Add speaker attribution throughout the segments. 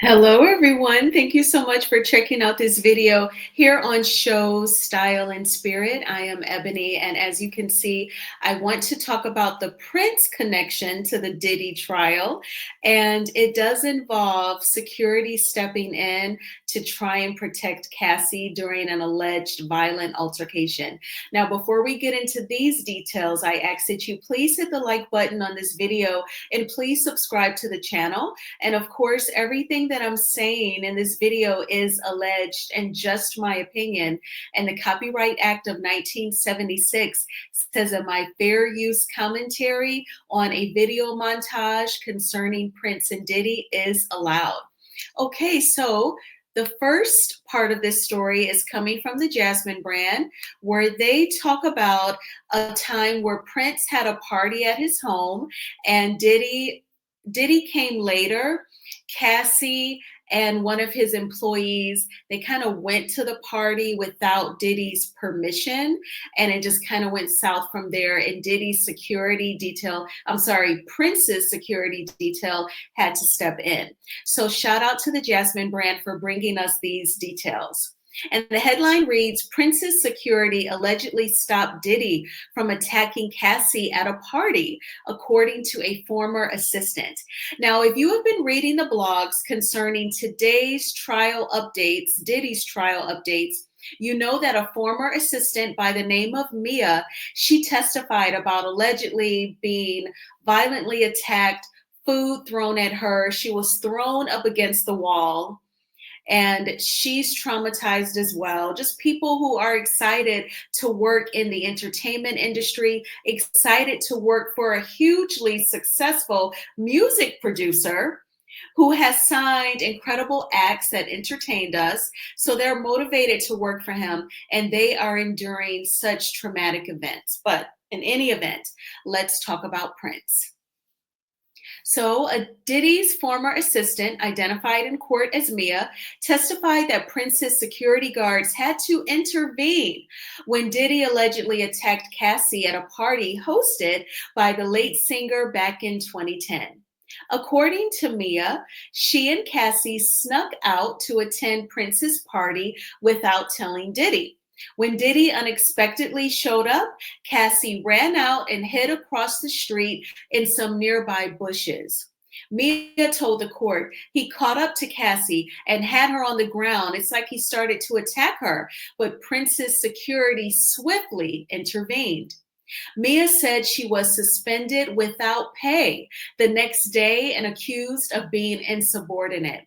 Speaker 1: Hello, everyone. Thank you so much for checking out this video here on Show Style and Spirit. I am Ebony, and as you can see, I want to talk about the Prince connection to the Diddy trial, and it does involve security stepping in to try and protect Cassie during an alleged violent altercation. Now, before we get into these details, I ask that you please hit the like button on this video and please subscribe to the channel. And of course, everything that I'm saying in this video is alleged and just my opinion. And the Copyright Act of 1976 says that my fair use commentary on a video montage concerning Prince and Diddy is allowed. Okay, so the first part of this story is coming from the Jasmine brand, where they talk about a time where Prince had a party at his home and Diddy came later. Cassie and one of his employees, they kind of went to the party without Diddy's permission, and it just kind of went south from there. And Prince's security detail had to step in. So shout out to the Jasmine brand for bringing us these details. And the headline reads, Prince's security allegedly stopped Diddy from attacking Cassie at a party, according to a former assistant. Now, if you have been reading the blogs concerning today's trial updates, Diddy's trial updates, you know that a former assistant by the name of Mia, she testified about allegedly being violently attacked, food thrown at her. She was thrown up against the wall, and she's traumatized as well. Just people who are excited to work in the entertainment industry, excited to work for a hugely successful music producer who has signed incredible acts that entertained us. So they're motivated to work for him, and they are enduring such traumatic events. But in any event, let's talk about Prince. So, Diddy's former assistant, identified in court as Mia, testified that Prince's security guards had to intervene when Diddy allegedly attacked Cassie at a party hosted by the late singer back in 2010. According to Mia, she and Cassie snuck out to attend Prince's party without telling Diddy. When Diddy unexpectedly showed up, Cassie ran out and hid across the street in some nearby bushes. Mia told the court he caught up to Cassie and had her on the ground. It's like he started to attack her, but Prince's security swiftly intervened. Mia said she was suspended without pay the next day and accused of being insubordinate.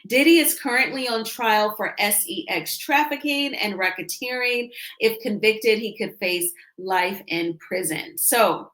Speaker 1: Diddy is currently on trial for sex trafficking and racketeering. If convicted, he could face life in prison. So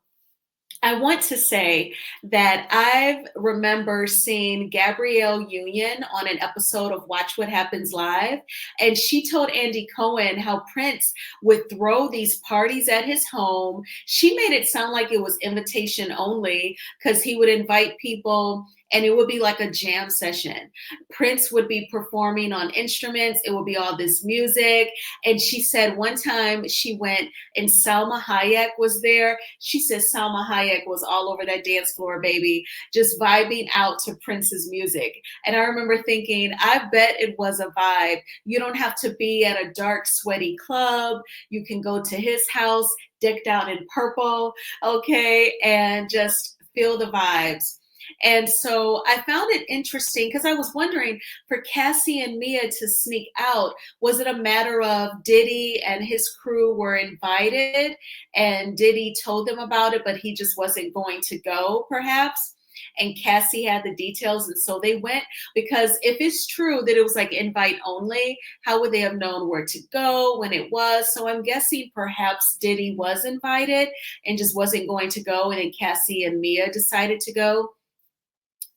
Speaker 1: I want to say that I remember seeing Gabrielle Union on an episode of Watch What Happens Live, and she told Andy Cohen how Prince would throw these parties at his home. She made it sound like it was invitation only because he would invite people and it would be like a jam session. Prince would be performing on instruments. It would be all this music. And she said one time she went and Salma Hayek was there. She said Salma Hayek was all over that dance floor, baby, just vibing out to Prince's music. And I remember thinking, I bet it was a vibe. You don't have to be at a dark, sweaty club. You can go to his house decked out in purple, okay, and just feel the vibes. And so I found it interesting because I was wondering, for Cassie and Mia to sneak out, was it a matter of Diddy and his crew were invited and Diddy told them about it, but he just wasn't going to go, perhaps? And Cassie had the details, and so they went. Because if it's true that it was like invite only, how would they have known where to go when it was? So I'm guessing perhaps Diddy was invited and just wasn't going to go, and then Cassie and Mia decided to go.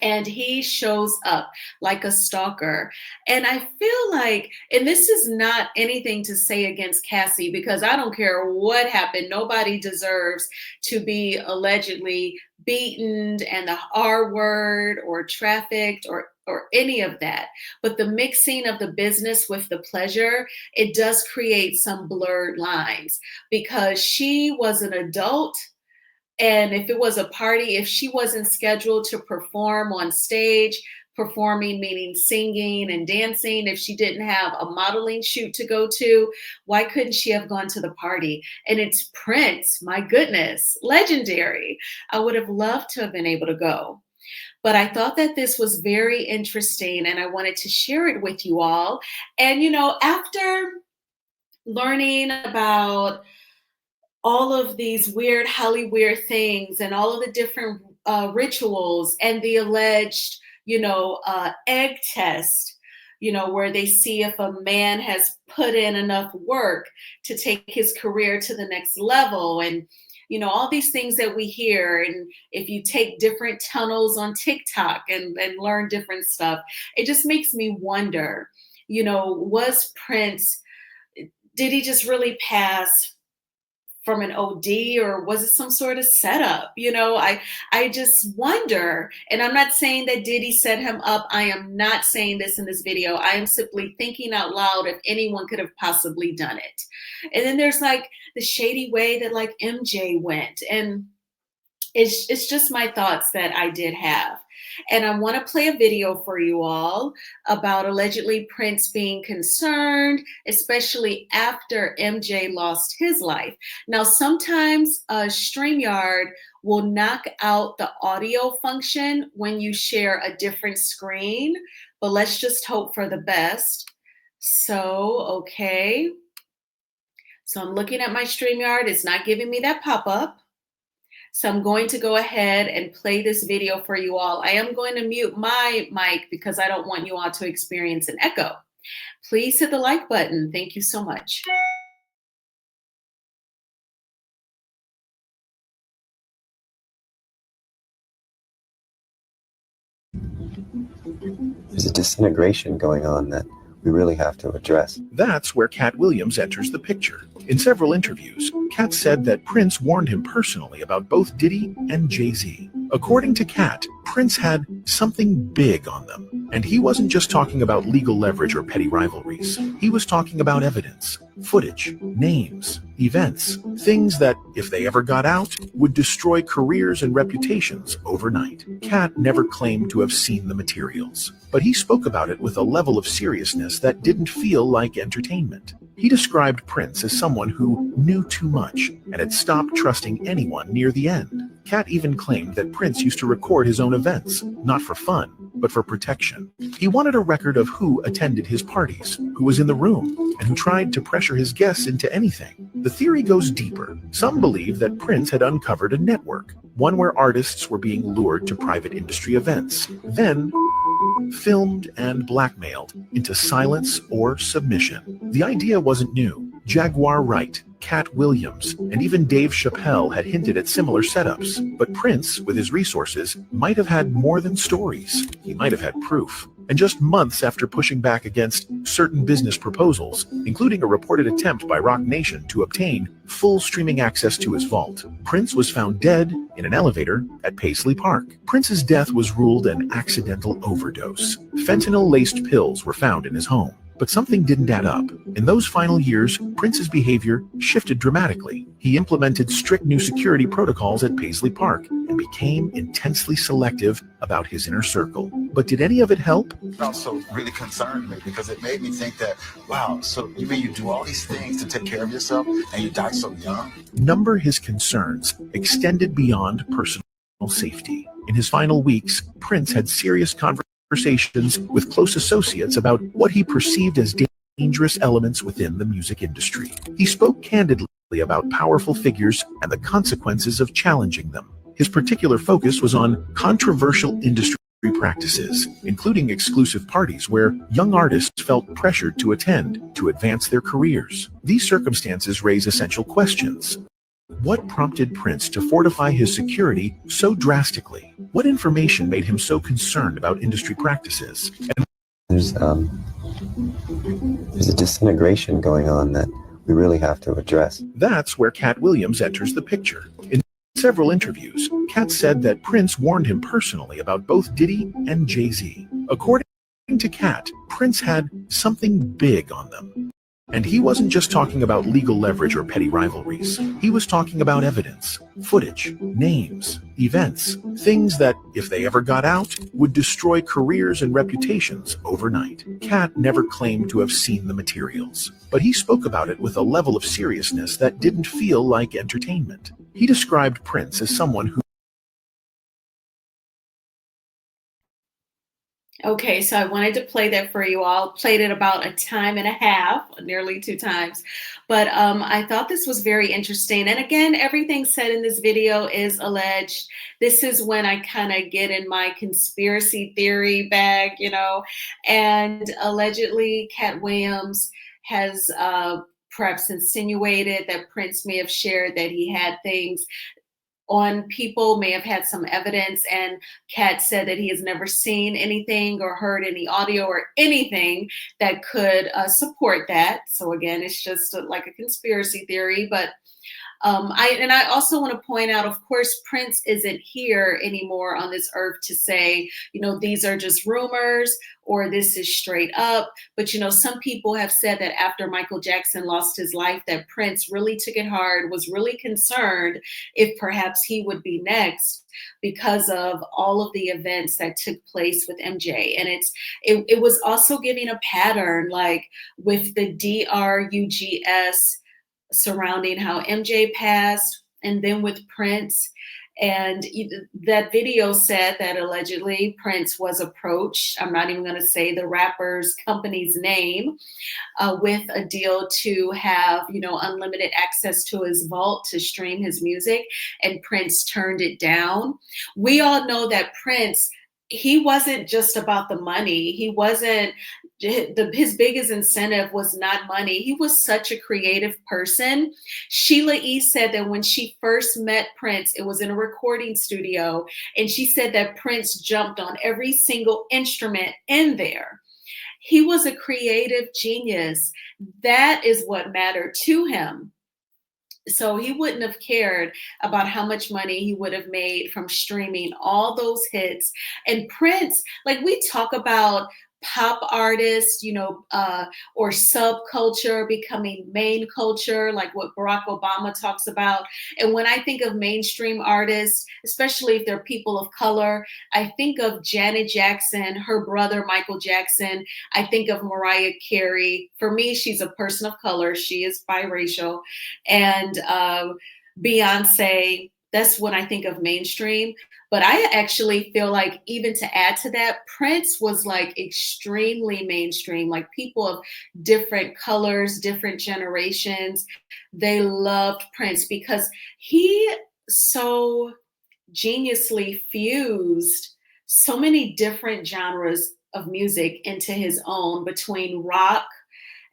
Speaker 1: And he shows up like a stalker. And I feel like, and this is not anything to say against Cassie, because I don't care what happened. Nobody deserves to be allegedly beaten and the R word or trafficked or any of that. But the mixing of the business with the pleasure, it does create some blurred lines, because she was an adult. And if it was a party, if she wasn't scheduled to perform on stage, performing, meaning singing and dancing, if she didn't have a modeling shoot to go to, why couldn't she have gone to the party? And it's Prince, my goodness, legendary. I would have loved to have been able to go. But I thought that this was very interesting and I wanted to share it with you all. And, after learning about all of these weird Hollywood things and all of the different rituals and the alleged, egg test, where they see if a man has put in enough work to take his career to the next level. And, all these things that we hear. And if you take different tunnels on TikTok and learn different stuff, it just makes me wonder, was Prince, did he just really pass from an OD, or was it some sort of setup? I just wonder, and I'm not saying that Diddy set him up. I am not saying this in this video. I am simply thinking out loud if anyone could have possibly done it. And then there's like the shady way that like MJ went, and it's just my thoughts that I did have. And I want to play a video for you all about allegedly Prince being concerned, especially after MJ lost his life. Now, sometimes StreamYard will knock out the audio function when you share a different screen, but let's just hope for the best. So, okay. So I'm looking at my StreamYard. It's not giving me that pop-up. So I'm going to go ahead and play this video for you all. I am going to mute my mic because I don't want you all to experience an echo. Please hit the like button. Thank you so much.
Speaker 2: There's a disintegration going on that we really have to address.
Speaker 3: That's where Cat Williams enters the picture. In several interviews, Cat said that Prince warned him personally about both Diddy and Jay-Z. According to Cat, Prince had something big on them. And he wasn't just talking about legal leverage or petty rivalries. He was talking about evidence, footage, names, events, things that, if they ever got out, would destroy careers and reputations overnight. Cat never claimed to have seen the materials, but he spoke about it with a level of seriousness that didn't feel like entertainment. He described Prince as someone who knew too much and had stopped trusting anyone near the end. Cat even claimed that Prince used to record his own events, not for fun, but for protection. He wanted a record of who attended his parties, who was in the room, and who tried to pressure his guests into anything. The theory goes deeper. Some believe that Prince had uncovered a network, one where artists were being lured to private industry events, then filmed and blackmailed into silence or submission. The idea wasn't new. Jaguar Wright, Cat Williams, and even Dave Chappelle had hinted at similar setups. But Prince, with his resources, might have had more than stories. He might have had proof. And just months after pushing back against certain business proposals, including a reported attempt by Roc Nation to obtain full streaming access to his vault, Prince was found dead in an elevator at Paisley Park. Prince's death was ruled an accidental overdose. Fentanyl-laced pills were found in his home. But something didn't add up. In those final years, Prince's behavior shifted dramatically. He implemented strict new security protocols at Paisley Park and became intensely selective about his inner circle. But did any of it help?
Speaker 4: It also really concerned me because it made me think that, wow, so you mean you do all these things to take care of yourself and you die so young?
Speaker 3: Number his concerns extended beyond personal safety. In his final weeks, Prince had serious conversations with close associates about what he perceived as dangerous elements within the music industry. He spoke candidly about powerful figures and the consequences of challenging them. His particular focus was on controversial industry practices, including exclusive parties where young artists felt pressured to attend to advance their careers. These circumstances raise essential questions. What prompted Prince to fortify his security so drastically? What information made him so concerned about industry practices? And
Speaker 2: There's a disintegration going on that we really have to address.
Speaker 3: That's where Cat Williams enters the picture. In several interviews, Cat said that Prince warned him personally about both Diddy and Jay-Z. According to Cat, Prince had something big on them. And he wasn't just talking about legal leverage or petty rivalries. He was talking about evidence, footage, names, events, things that, if they ever got out, would destroy careers and reputations overnight. Cat never claimed to have seen the materials, but he spoke about it with a level of seriousness that didn't feel like entertainment. He described Prince as someone who
Speaker 1: Okay, so I wanted to play that for you all. Played it about a time and a half, nearly 2 times. But I thought this was very interesting. And again, everything said in this video is alleged. This is when I kind of get in my conspiracy theory bag, and allegedly Cat Williams has perhaps insinuated that Prince may have shared that he had things on people, may have had some evidence, and Kat said that he has never seen anything or heard any audio or anything that could support that. So again, it's just like a conspiracy theory, but I also want to point out, of course, Prince isn't here anymore on this earth to say, these are just rumors or this is straight up. But, some people have said that after Michael Jackson lost his life, that Prince really took it hard, was really concerned if perhaps he would be next because of all of the events that took place with MJ. And it was also giving a pattern, like with the DRUGS surrounding how MJ passed, and then with Prince. And that video said that allegedly Prince was approached, I'm not even going to say the rapper's company's name, with a deal to have, unlimited access to his vault to stream his music, and Prince turned it down. We all know that Prince, he wasn't just about the money. He wasn't, his biggest incentive was not money. He was such a creative person. Sheila E. said that when she first met Prince, it was in a recording studio, and she said that Prince jumped on every single instrument in there. He was a creative genius. That is what mattered to him. So he wouldn't have cared about how much money he would have made from streaming all those hits. And Prince, like we talk about pop artists, or subculture becoming main culture, like what Barack Obama talks about. And when I think of mainstream artists, especially if they're people of color, I think of Janet Jackson, her brother, Michael Jackson. I think of Mariah Carey. For me, she's a person of color. She is biracial. And Beyonce, that's when I think of mainstream. But I actually feel like, even to add to that, Prince was like extremely mainstream, like people of different colors, different generations. They loved Prince because he so geniusly fused so many different genres of music into his own, between rock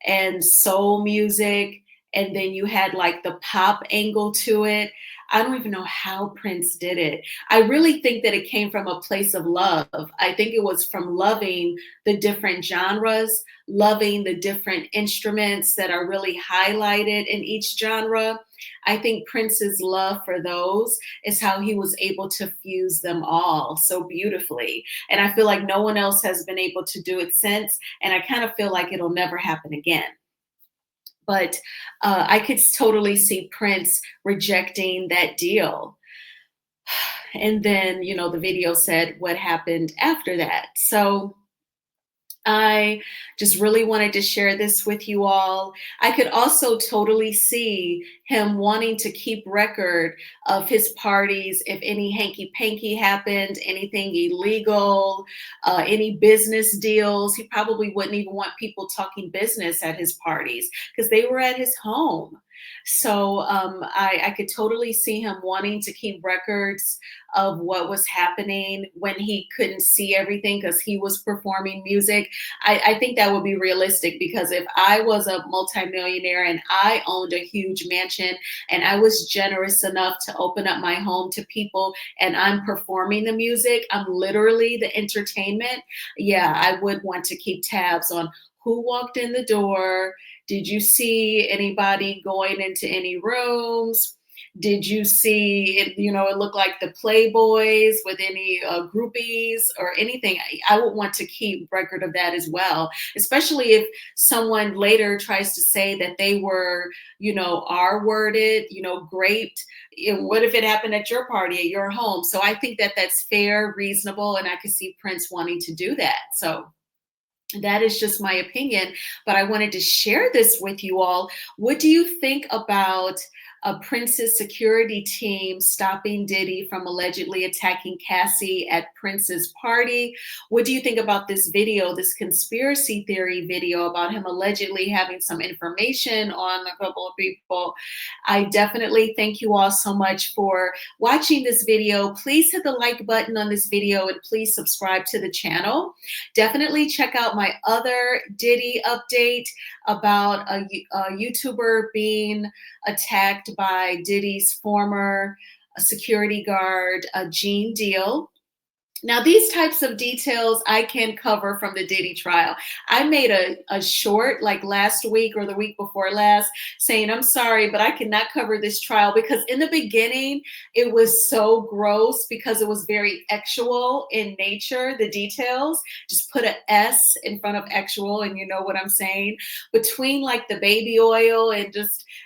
Speaker 1: and soul music. And then you had like the pop angle to it. I don't even know how Prince did it. I really think that it came from a place of love. I think it was from loving the different genres, loving the different instruments that are really highlighted in each genre. I think Prince's love for those is how he was able to fuse them all so beautifully. And I feel like no one else has been able to do it since. And I kind of feel like it'll never happen again. But I could totally see Prince rejecting that deal. And then, the video said what happened after that. So I just really wanted to share this with you all. I could also totally see him wanting to keep record of his parties, if any hanky-panky happened, anything illegal, any business deals. He probably wouldn't even want people talking business at his parties because they were at his home. So I could totally see him wanting to keep records of what was happening when he couldn't see everything because he was performing music. I think that would be realistic, because if I was a multimillionaire and I owned a huge mansion and I was generous enough to open up my home to people and I'm performing the music, I'm literally the entertainment. Yeah, I would want to keep tabs on who walked in the door. Did you see anybody going into any rooms? Did you see it, it looked like the Playboys with any groupies or anything? I would want to keep record of that as well, especially if someone later tries to say that they were, R-worded, graped. What if it happened at your party, at your home? So I think that that's fair, reasonable, and I could see Prince wanting to do that. So that is just my opinion, but I wanted to share this with you all. What do you think about Prince's security team stopping Diddy from allegedly attacking Cassie at Prince's party? What do you think about this video, this conspiracy theory video about him allegedly having some information on a couple of people? I definitely thank you all so much for watching this video. Please hit the like button on this video and please subscribe to the channel. Definitely check out my other Diddy update about a YouTuber being attacked by Diddy's former security guard, Gene Deal. Now, these types of details I can cover from the Diddy trial. I made a short like last week or the week before last saying, I'm sorry, but I cannot cover this trial because in the beginning, it was so gross because it was very actual in nature, the details. Just put an S in front of actual and you know what I'm saying. Between like the baby oil and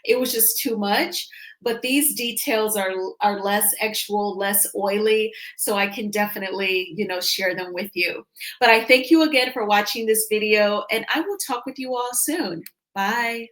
Speaker 1: it was just too much. But these details are less actual, less oily, so I can definitely, share them with you. But I thank you again for watching this video, and I will talk with you all soon. Bye.